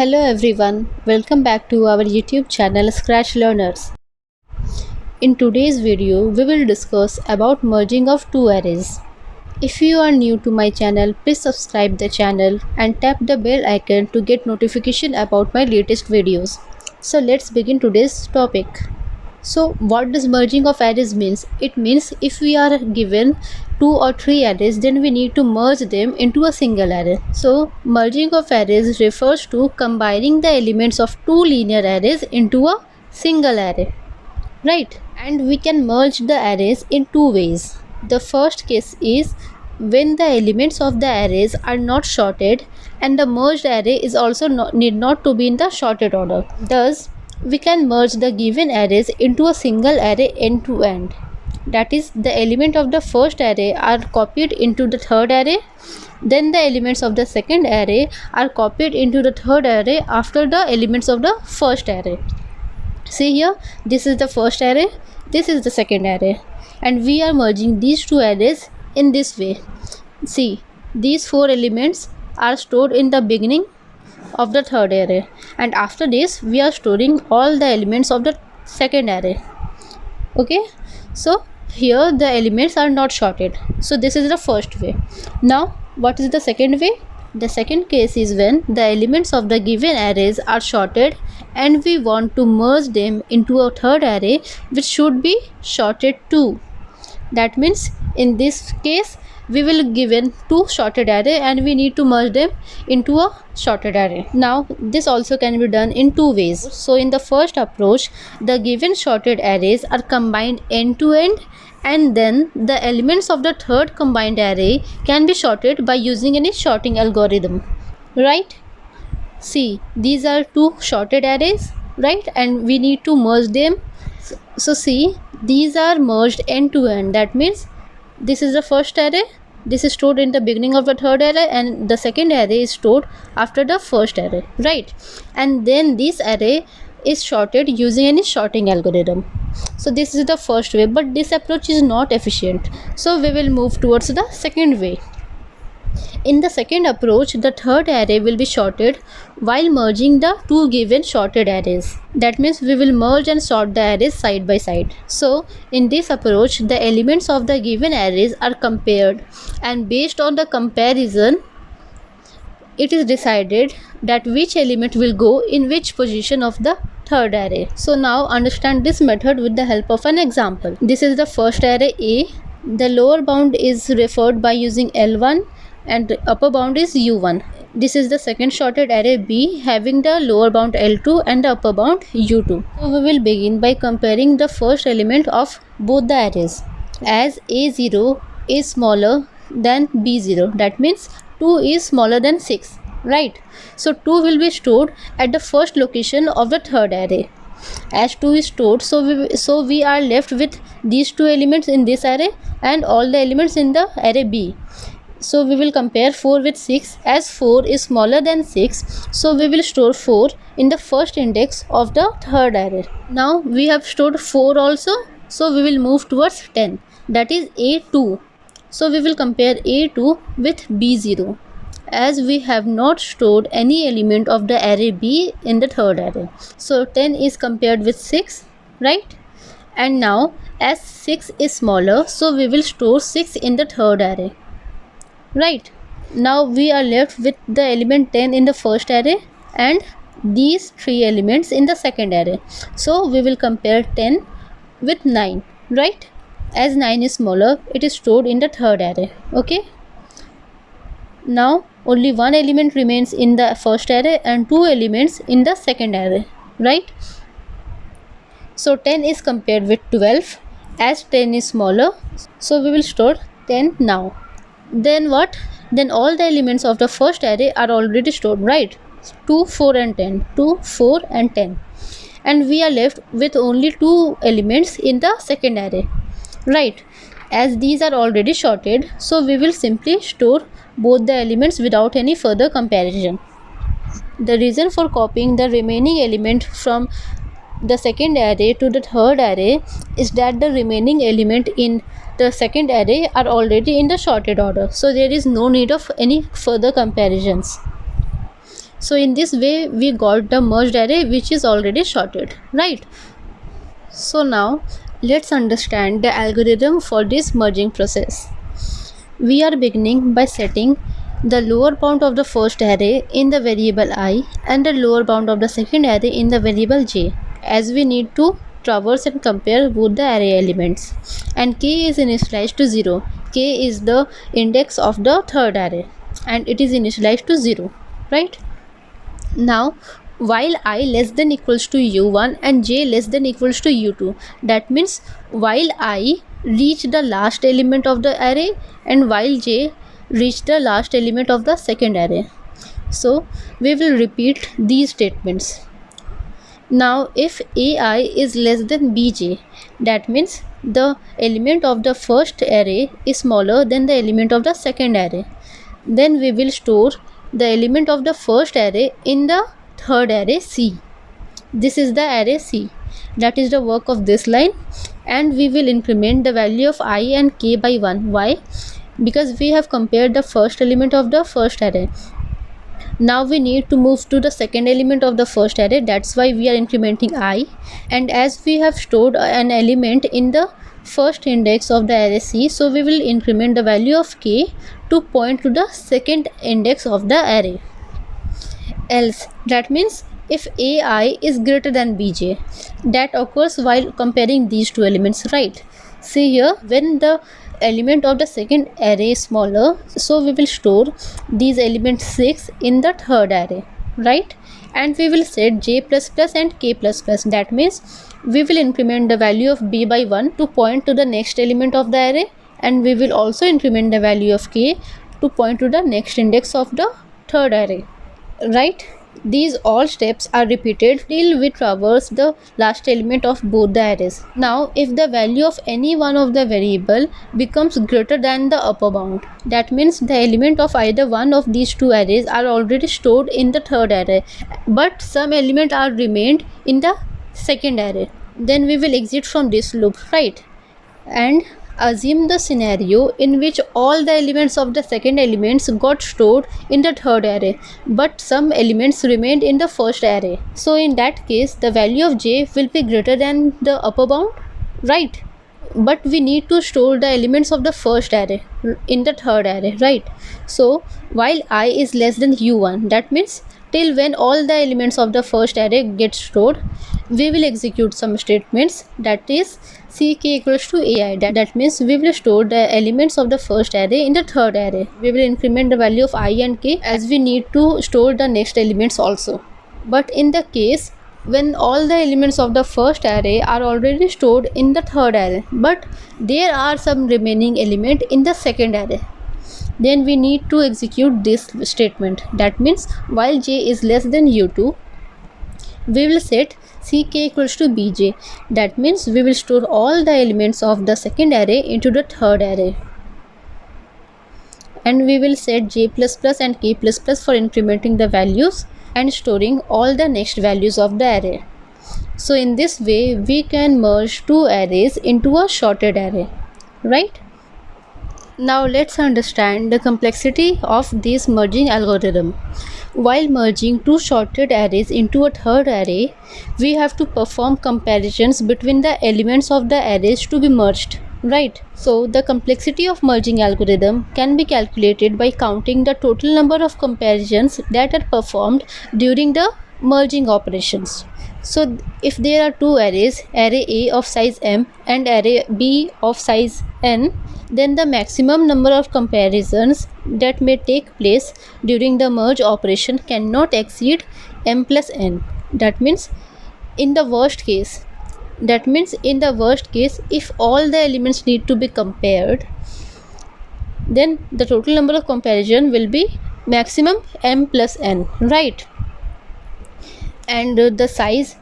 Hello everyone, welcome back to our YouTube channel Scratch Learners. In today's video, we will discuss about merging of two arrays. If you are new to my channel, please subscribe the channel and tap the bell icon to get notification about my latest videos. So let's begin today's topic. So what does merging of arrays means? It means if we are given two or three arrays, then we need to merge them into a single array. So merging of arrays refers to combining the elements of two linear arrays into a single array, right? And we can merge the arrays in two ways. The first case is when the elements of the arrays are not sorted and the merged array is also need not to be in the sorted order. Thus we can merge the given arrays into a single array end to end. That is, the element of the first array are copied into the third array, then the elements of the second array are copied into the third array after the elements of the first array. See here, this is the first array, this is the second array, and we are merging these two arrays in this way. See, these four elements are stored in the beginning of the third array, and after this we are storing all the elements of the second array. Okay, so here the elements are not sorted. So this is the first way. Now what is the second way? The second case is when the elements of the given arrays are sorted and we want to merge them into a third array which should be sorted too. That means in this case we will given two sorted array and we need to merge them into a sorted array. Now this also can be done in two ways. So in the first approach, the given sorted arrays are combined end to end, and then the elements of the third combined array can be sorted by using any sorting algorithm, right? See, these are two sorted arrays, right? And we need to merge them. So see, these are merged end to end. That means this is the first array, this is stored in the beginning of the third array, and the second array is stored after the first array, right? And then this array is sorted using any sorting algorithm. So this is the first way, but this approach is not efficient, so we will move towards the second way. In the second approach, the third array will be sorted while merging the two given sorted arrays. That means we will merge and sort the arrays side by side. So in this approach, the elements of the given arrays are compared, and based on the comparison, it is decided that which element will go in which position of the third array. So now understand this method with the help of an example. This is the first array A. The lower bound is referred by using L1 and the upper bound is U1. This is the second sorted array B, having the lower bound L2 and the upper bound U2. So we will begin by comparing the first element of both the arrays. As A0 is smaller than B0, that means 2 is smaller than 6, right? So 2 will be stored at the first location of the third array. As 2 is stored, so we are left with these two elements in this array and all the elements in the array B. So we will compare 4 with 6. As 4 is smaller than 6, so we will store 4 in the first index of the third array. Now we have stored 4 also, so we will move towards 10, that is A2. So we will compare A2 with B0, as we have not stored any element of the array B in the third array. So 10 is compared with 6, right? And now as 6 is smaller, so we will store 6 in the third array, right? Now we are left with the element 10 in the first array and these three elements in the second array. So we will compare 10 with 9, right? As 9 is smaller, it is stored in the third array. Okay, now only one element remains in the first array and two elements in the second array, right? So 10 is compared with 12, as 10 is smaller, so we will store 10 now. Then what? Then all the elements of the first array are already stored, right? 2, 4 and 10, 2, 4 and 10, and we are left with only two elements in the second array, right? As these are already sorted, so we will simply store both the elements without any further comparison. The reason for copying the remaining element from the second array to the third array is that the remaining element in the second array are already in the sorted order, so there is no need of any further comparisons. So in this way we got the merged array which is already sorted, right? So now let's understand the algorithm for this merging process. We are beginning by setting the lower bound of the first array in the variable I and the lower bound of the second array in the variable j, as we need to traverse and compare both the array elements. And k is initialized to 0. K is the index of the third array and it is initialized to 0, right? Now while I less than equals to u1 and j less than equals to u2, that means while I reach the last element of the array and while j reach the last element of the second array. So we will repeat these statements. Now if ai is less than bj, that means the element of the first array is smaller than the element of the second array. Then we will store the element of the first array in the third array C. This is the array C. That is the work of this line, and we will increment the value of I and k by 1. Why? Because we have compared the first element of the first array. Now we need to move to the second element of the first array, that's why we are incrementing I, and as we have stored an element in the first index of the array C, so we will increment the value of k to point to the second index of the array. Else, that means if ai is greater than bj, that occurs while comparing these two elements, right? See here, when the element of the second array is smaller, so we will store these elements 6 in the third array, right? And we will set j++ and k++. That means we will increment the value of b by 1 to point to the next element of the array, and we will also increment the value of k to point to the next index of the third array, right? These all steps are repeated till we traverse the last element of both the arrays. Now if the value of any one of the variable becomes greater than the upper bound, that means the element of either one of these two arrays are already stored in the third array, but some element are remained in the second array, then we will exit from this loop, right? And assume the scenario in which all the elements of the second elements got stored in the third array, but some elements remained in the first array. So in that case the value of j will be greater than the upper bound, right? But we need to store the elements of the first array in the third array, right? So while I is less than u1, that means till when all the elements of the first array get stored, we will execute some statements, that is ck equals to ai. That means we will store the elements of the first array in the third array. We will increment the value of I and k as we need to store the next elements also. But in the case when all the elements of the first array are already stored in the third array, but there are some remaining element in the second array, then we need to execute this statement. That means while j is less than u2, we will set ck equals to bj. That means we will store all the elements of the second array into the third array, and we will set j++ and k++ for incrementing the values and storing all the next values of the array. So in this way we can merge two arrays into a sorted array, right? Now let's understand the complexity of this merging algorithm. While merging two sorted arrays into a third array, we have to perform comparisons between the elements of the arrays to be merged, right? So the complexity of merging algorithm can be calculated by counting the total number of comparisons that are performed during the merging operations. So if there are two arrays, array A of size m and array B of size n, then the maximum number of comparisons that may take place during the merge operation cannot exceed m plus n. That means in the worst case, if all the elements need to be compared, then the total number of comparison will be maximum m plus n, right? And the size,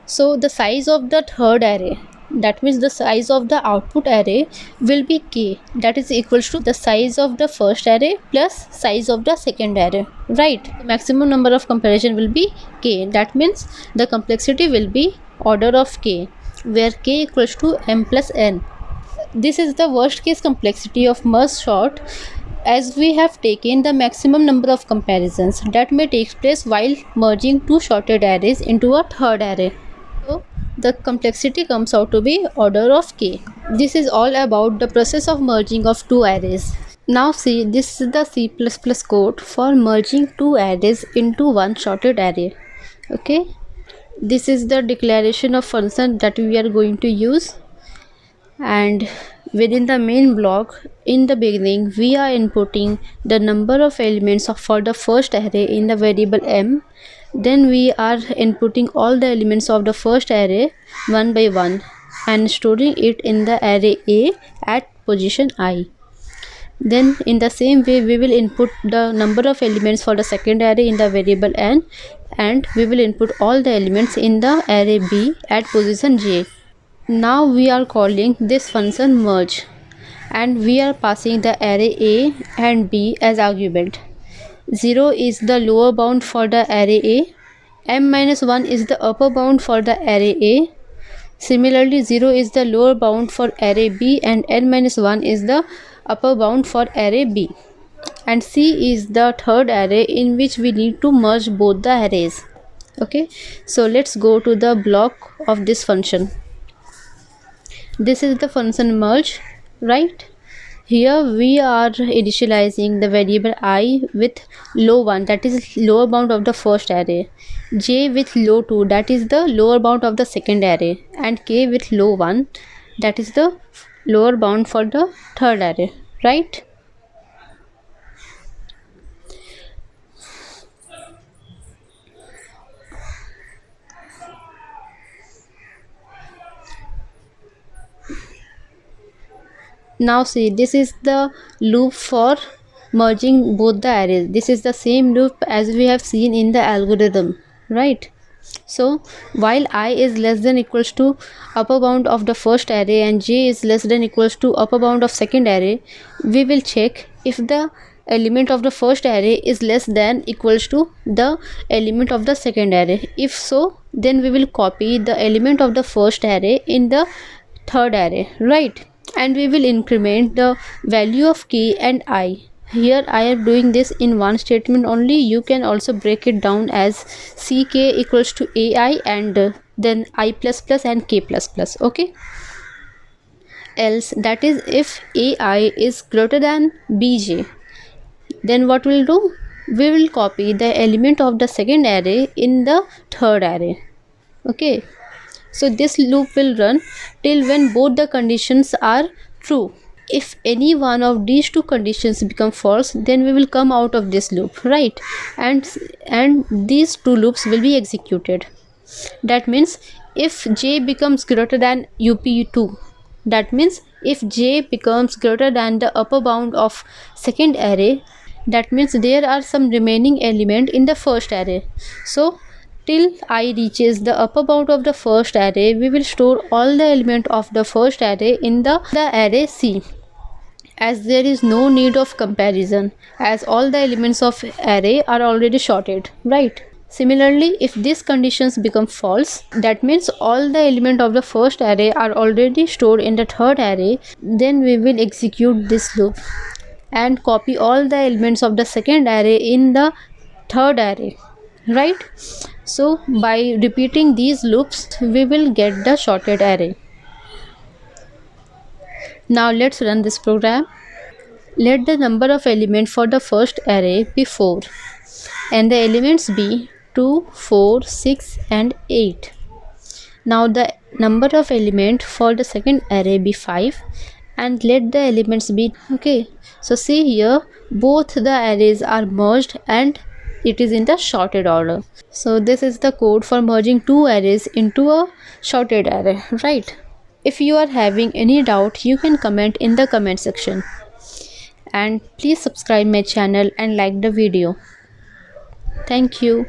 so the size of the third array, that means the size of the output array, will be k, that is equals to the size of the first array plus size of the second array, right? The maximum number of comparison will be k. That means the complexity will be order of k, where k equals to m plus n. This is the worst case complexity of merge sort, as we have taken the maximum number of comparisons that may take place while merging two sorted arrays into a third array. So the complexity comes out to be order of k. This is all about the process of merging of two arrays. Now see, this is the C++ code for merging two arrays into one sorted array. Okay, this is the declaration of function that we are going to use, and within the main block, in the beginning we are inputting the number of elements for the first array in the variable m. Then we are inputting all the elements of the first array one by one and storing it in the array A at position I. Then in the same way we will input the number of elements for the second array in the variable n, and we will input all the elements in the array B at position j. Now we are calling this function merge, and we are passing the array A and B as argument. 0 is the lower bound for the array A, m-1 is the upper bound for the array A. Similarly, 0 is the lower bound for array B and n-1 is the upper bound for array B. And C is the third array in which we need to merge both the arrays. Okay, so let's go to the block of this function. This is the function merge, right? Here we are initializing the variable I with low 1, that is lower bound of the first array, j with low 2, that is the lower bound of the second array, and k with low 1, that is the lower bound for the third array, right? Now see, this is the loop for merging both the arrays. This is the same loop as we have seen in the algorithm, right? So while I is less than equals to upper bound of the first array and j is less than equals to upper bound of second array, we will check if the element of the first array is less than equals to the element of the second array. If so, then we will copy the element of the first array in the third array, right? And we will increment the value of k and I. Here I am doing this in one statement only. You can also break it down as ck equals to ai and then I plus plus and k plus plus. Okay, else, that is if ai is greater than bj, then what we'll do, we will copy the element of the second array in the third array. Okay, so this loop will run till when both the conditions are true. If any one of these two conditions become false, then we will come out of this loop, right? And these two loops will be executed. That means if j becomes greater than up2, that means if j becomes greater than the upper bound of second array, that means there are some remaining element in the first array. So till I reaches the upper bound of the first array, we will store all the element of the first array in the array C, as there is no need of comparison, as all the elements of array are already sorted, right? Similarly, if these conditions become false, that means all the element of the first array are already stored in the third array, then we will execute this loop and copy all the elements of the second array in the third array, right? So by repeating these loops, we will get the sorted array. Now let's run this program. Let the number of elements for the first array be 4 and the elements be 2, 4, 6 and 8. Now the number of element for the second array be 5 and let the elements be, okay, so see here both the arrays are merged and it is in the sorted order. So this is the code for merging two arrays into a sorted array, right? If you are having any doubt, you can comment in the comment section, and please subscribe my channel and like the video. Thank you.